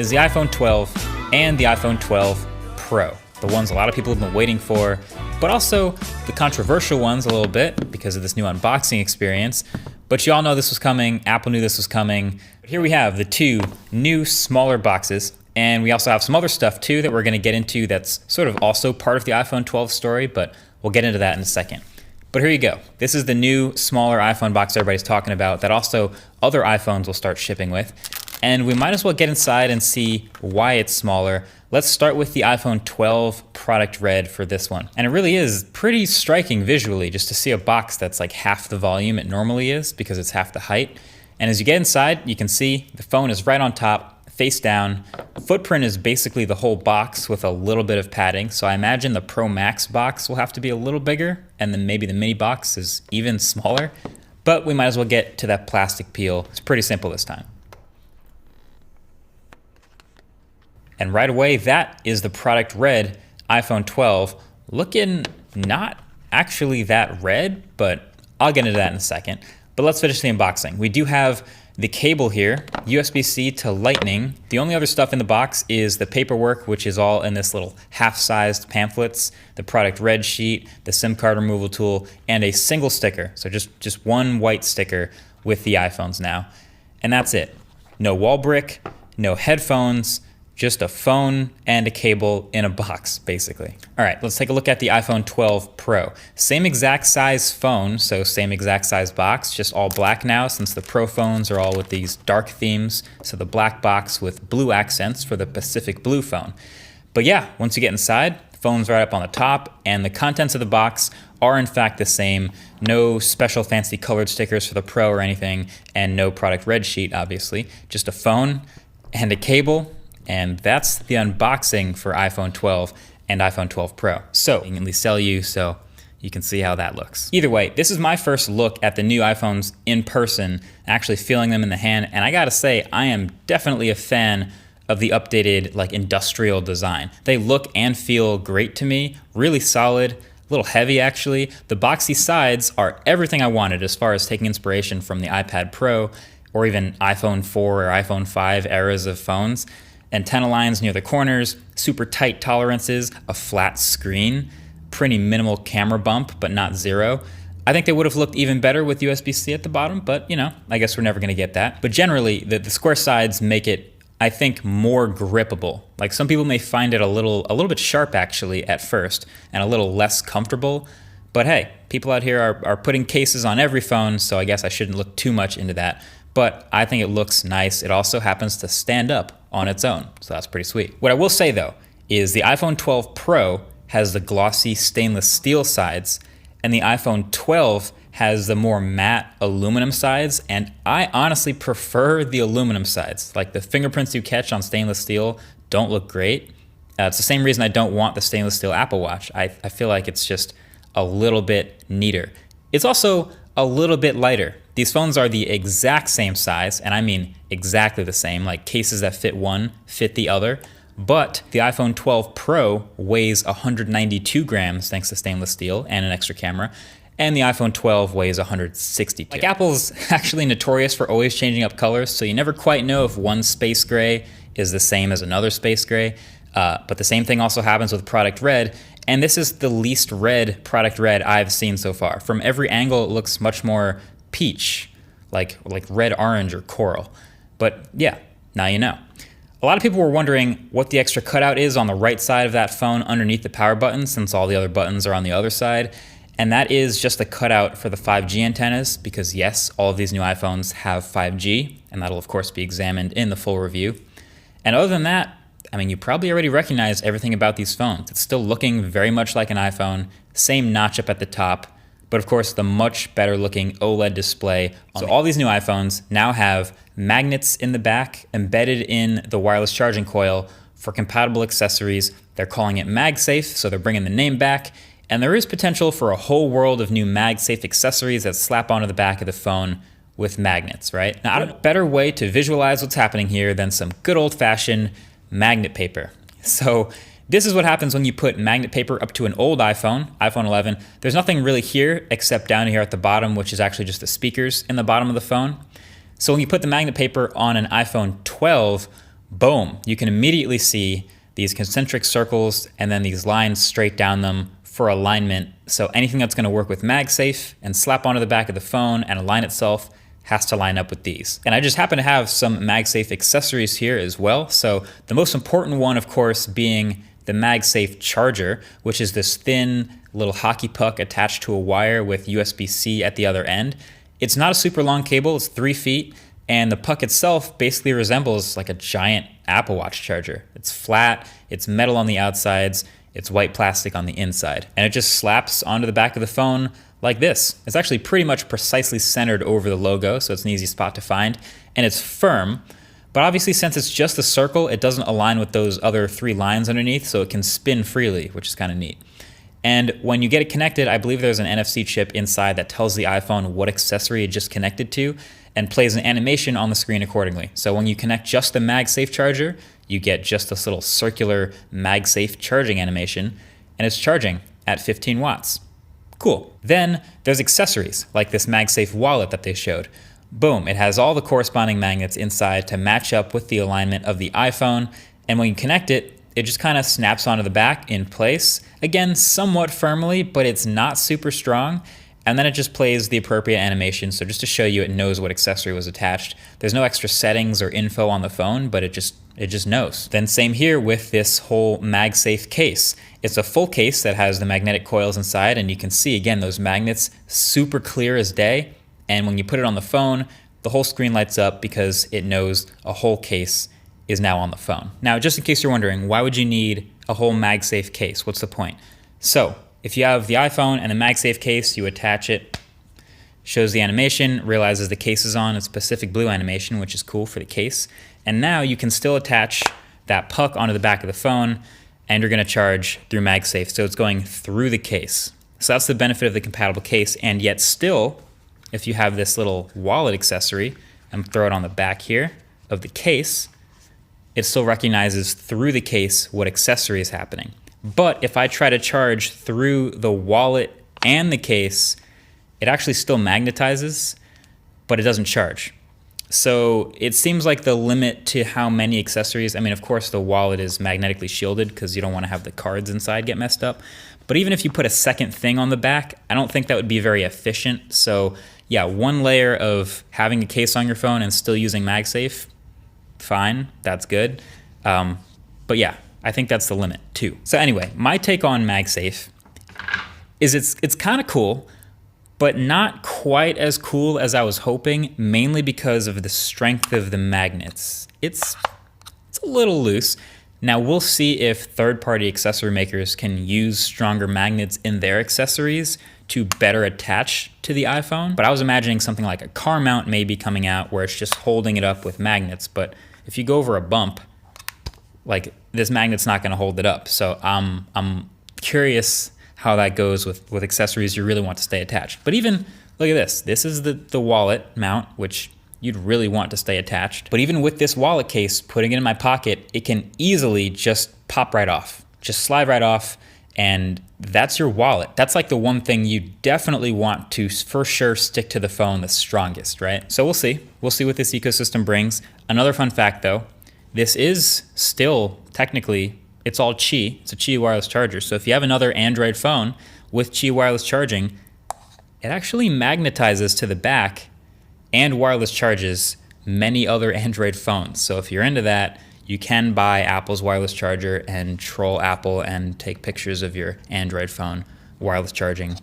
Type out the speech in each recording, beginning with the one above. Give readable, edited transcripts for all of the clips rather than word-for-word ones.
is the iPhone 12 and the iPhone 12 Pro. The ones a lot of people have been waiting for, but also the controversial ones a little bit because of this new unboxing experience. But you all know this was coming, Apple knew this was coming. Here we have the two new smaller boxes, and we also have some other stuff too that we're gonna get into that's sort of also part of the iPhone 12 story, but we'll get into that in a second. But here you go. This is the new smaller iPhone box everybody's talking about that also other iPhones will start shipping with. And we might as well get inside and see why it's smaller. Let's start with the iPhone 12 product red for this one. And it really is pretty striking visually just to see a box that's like half the volume it normally is because it's half the height. And as you get inside, you can see the phone is right on top, face down. Footprint is basically the whole box with a little bit of padding. So I imagine the Pro Max box will have to be a little bigger, and then maybe the mini box is even smaller. But we might as well get to that plastic peel. It's pretty simple this time. And right away, that is the product red iPhone 12, looking not actually that red, but I'll get into that in a second. But let's finish the unboxing. We do have the cable here, USB-C to Lightning. The only other stuff in the box is the paperwork, which is all in this little half-sized pamphlets, the product red sheet, the SIM card removal tool, and a single sticker. So just one white sticker with the iPhones now. And that's it. No wall brick, no headphones, just a phone and a cable in a box, basically. All right, let's take a look at the iPhone 12 Pro. Same exact size phone, so same exact size box, just all black now since the Pro phones are all with these dark themes. So the black box with blue accents for the Pacific Blue phone. But yeah, once you get inside, the phone's right up on the top, and the contents of the box are in fact the same. No special fancy colored stickers for the Pro or anything, and no product red sheet, obviously. Just a phone and a cable. And that's the unboxing for iPhone 12 and iPhone 12 Pro. So, I can at least tell you so you can see how that looks. Either way, this is my first look at the new iPhones in person, actually feeling them in the hand. And I gotta say, I am definitely a fan of the updated like industrial design. They look and feel great to me, really solid, a little heavy actually. The boxy sides are everything I wanted as far as taking inspiration from the iPad Pro or even iPhone 4 or iPhone 5 eras of phones. Antenna lines near the corners, super tight tolerances, a flat screen, pretty minimal camera bump, but not zero. I think they would have looked even better with USB-C at the bottom, but you know, I guess we're never gonna get that. But generally, the square sides make it, I think, more grippable. Like some people may find it a little bit sharp actually at first, and a little less comfortable. But hey, people out here are putting cases on every phone, so I guess I shouldn't look too much into that. But I think it looks nice. It also happens to stand up on its own, so that's pretty sweet. What I will say though, is the iPhone 12 Pro has the glossy stainless steel sides, and the iPhone 12 has the more matte aluminum sides, and I honestly prefer the aluminum sides. Like the fingerprints you catch on stainless steel don't look great. It's the same reason I don't want the stainless steel Apple Watch. I feel like it's just a little bit neater. It's also a little bit lighter. These phones are the exact same size, and I mean exactly the same, like cases that fit one fit the other, but the iPhone 12 Pro weighs 192 grams thanks to stainless steel and an extra camera, and the iPhone 12 weighs 162. Like Apple's actually notorious for always changing up colors, so you never quite know if one space gray is the same as another space gray, but the same thing also happens with product red, and this is the least red product red I've seen so far. From every angle, it looks much more peach, like red, orange, or coral. But yeah, now you know. A lot of people were wondering what the extra cutout is on the right side of that phone underneath the power button, since all the other buttons are on the other side. And that is just a cutout for the 5G antennas, because yes, all of these new iPhones have 5G, and that'll of course be examined in the full review. And other than that, I mean, you probably already recognize everything about these phones. It's still looking very much like an iPhone, same notch up at the top, but of course the much better looking OLED display. So all these new iPhones now have magnets in the back embedded in the wireless charging coil for compatible accessories. They're calling it MagSafe, so they're bringing the name back. And there is potential for a whole world of new MagSafe accessories that slap onto the back of the phone with magnets, right? Now, I don't know a better way to visualize what's happening here than some good old-fashioned magnet paper. So this is what happens when you put magnet paper up to an old iPhone, iPhone 11. There's nothing really here except down here at the bottom, which is actually just the speakers in the bottom of the phone. So when you put the magnet paper on an iPhone 12, boom, you can immediately see these concentric circles and then these lines straight down them for alignment. So anything that's going to work with MagSafe and slap onto the back of the phone and align itself has to line up with these. And I just happen to have some MagSafe accessories here as well. So the most important one, of course, being the MagSafe charger, which is this thin little hockey puck attached to a wire with USB-C at the other end. It's not a super long cable, it's 3 feet, and the puck itself basically resembles like a giant Apple Watch charger. It's flat, it's metal on the outsides, it's white plastic on the inside, and it just slaps onto the back of the phone like this. It's actually pretty much precisely centered over the logo, so it's an easy spot to find, and it's firm. But obviously, since it's just a circle, it doesn't align with those other 3 lines underneath, so it can spin freely, which is kind of neat. And when you get it connected, I believe there's an NFC chip inside that tells the iPhone what accessory it just connected to and plays an animation on the screen accordingly. So when you connect just the MagSafe charger, you get just this little circular MagSafe charging animation, and it's charging at 15 watts. Cool. Then there's accessories, like this MagSafe wallet that they showed. Boom, it has all the corresponding magnets inside to match up with the alignment of the iPhone, and when you connect it, it just kind of snaps onto the back in place. Again, somewhat firmly, but it's not super strong. And then it just plays the appropriate animation. So just to show you, it knows what accessory was attached. There's no extra settings or info on the phone, but it just knows. Then same here with this whole MagSafe case. It's a full case that has the magnetic coils inside, and you can see, again, those magnets super clear as day. And when you put it on the phone, the whole screen lights up because it knows a whole case is now on the phone. Now, just in case you're wondering, why would you need a whole MagSafe case? What's the point? So if you have the iPhone and the MagSafe case, you attach it, shows the animation, realizes the case is on, it's Pacific Blue animation, which is cool for the case. And now you can still attach that puck onto the back of the phone, and you're gonna charge through MagSafe. So it's going through the case. So that's the benefit of the compatible case, and yet still, if you have this little wallet accessory, and throw it on the back here of the case, it still recognizes through the case what accessory is happening. But if I try to charge through the wallet and the case, it actually still magnetizes, but it doesn't charge. So it seems like the limit to how many accessories, I mean, of course the wallet is magnetically shielded because you don't want to have the cards inside get messed up. But even if you put a second thing on the back, I don't think that would be very efficient. So yeah, one layer of having a case on your phone and still using MagSafe, fine, that's good. But yeah, I think that's the limit too. So anyway, my take on MagSafe is it's kind of cool, but not quite as cool as I was hoping, mainly because of the strength of the magnets. It's a little loose. Now we'll see if third-party accessory makers can use stronger magnets in their accessories to better attach to the iPhone. But I was imagining something like a car mount may be coming out where it's just holding it up with magnets. But if you go over a bump, like this magnet's not gonna hold it up. So I'm curious how that goes with accessories you really want to stay attached. But even, look at this. This is the wallet mount, which you'd really want to stay attached. But even with this wallet case, putting it in my pocket, it can easily just pop right off, just slide right off, and that's your wallet. That's like the one thing you definitely want to for sure stick to the phone the strongest, right? So we'll see. We'll see what this ecosystem brings. Another fun fact though, this is still technically, it's all Qi. It's a Qi wireless charger. So if you have another Android phone with Qi wireless charging, it actually magnetizes to the back and wireless charges many other Android phones. So if you're into that, you can buy Apple's wireless charger and troll Apple and take pictures of your Android phone wireless charging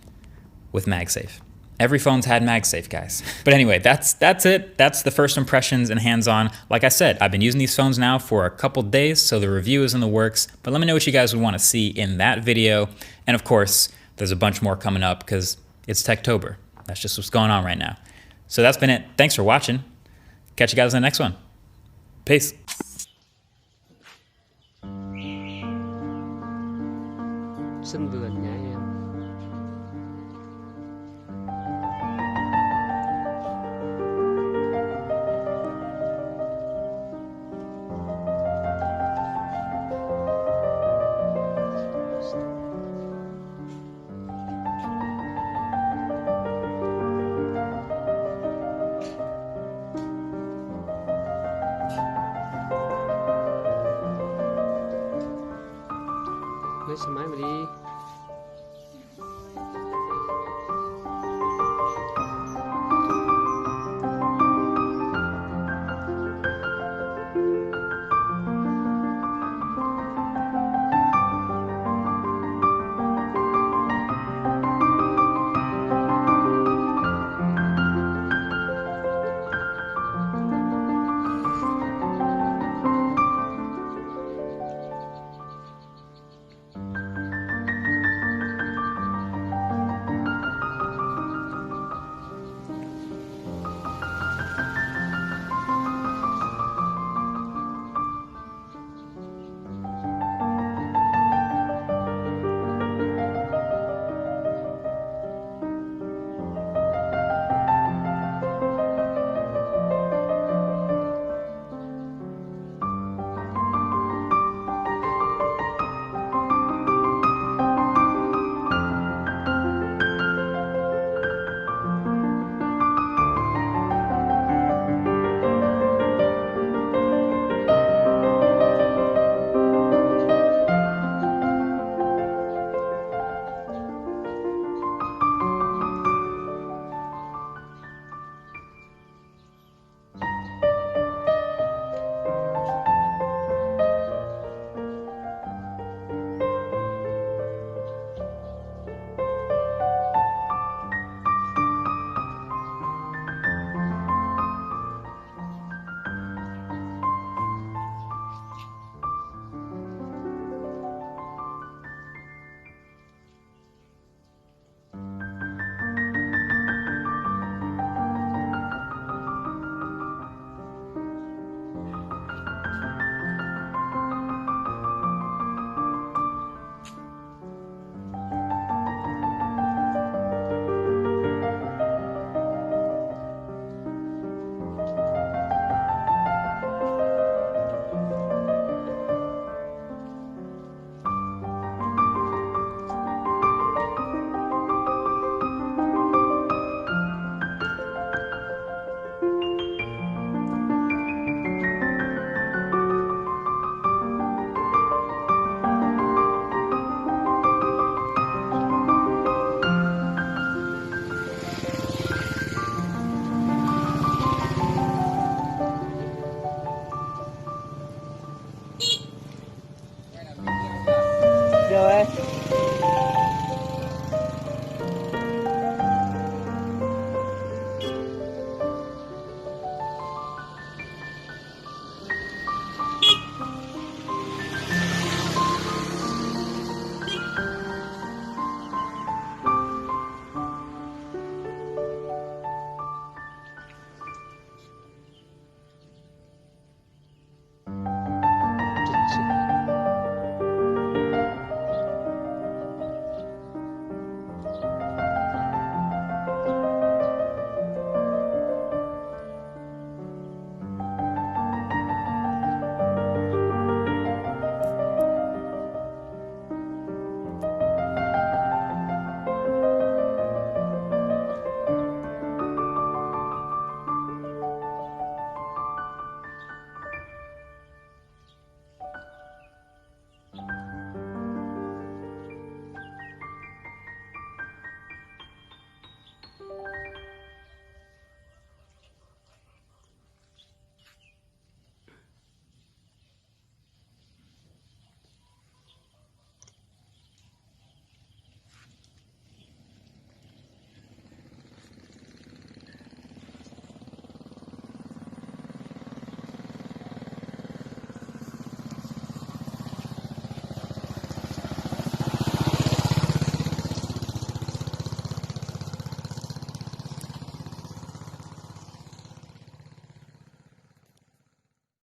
with MagSafe. Every phone's had MagSafe, guys. But anyway, that's it. That's the first impressions and hands-on. Like I said, I've been using these phones now for a couple days, so the review is in the works. But let me know what you guys would want to see in that video. And of course, there's a bunch more coming up because it's Techtober. That's just what's going on right now. So that's been it. Thanks for watching. Catch you guys in the next one. Peace. Sân vườn nha em. Lấy xe máy mà đi. Rồi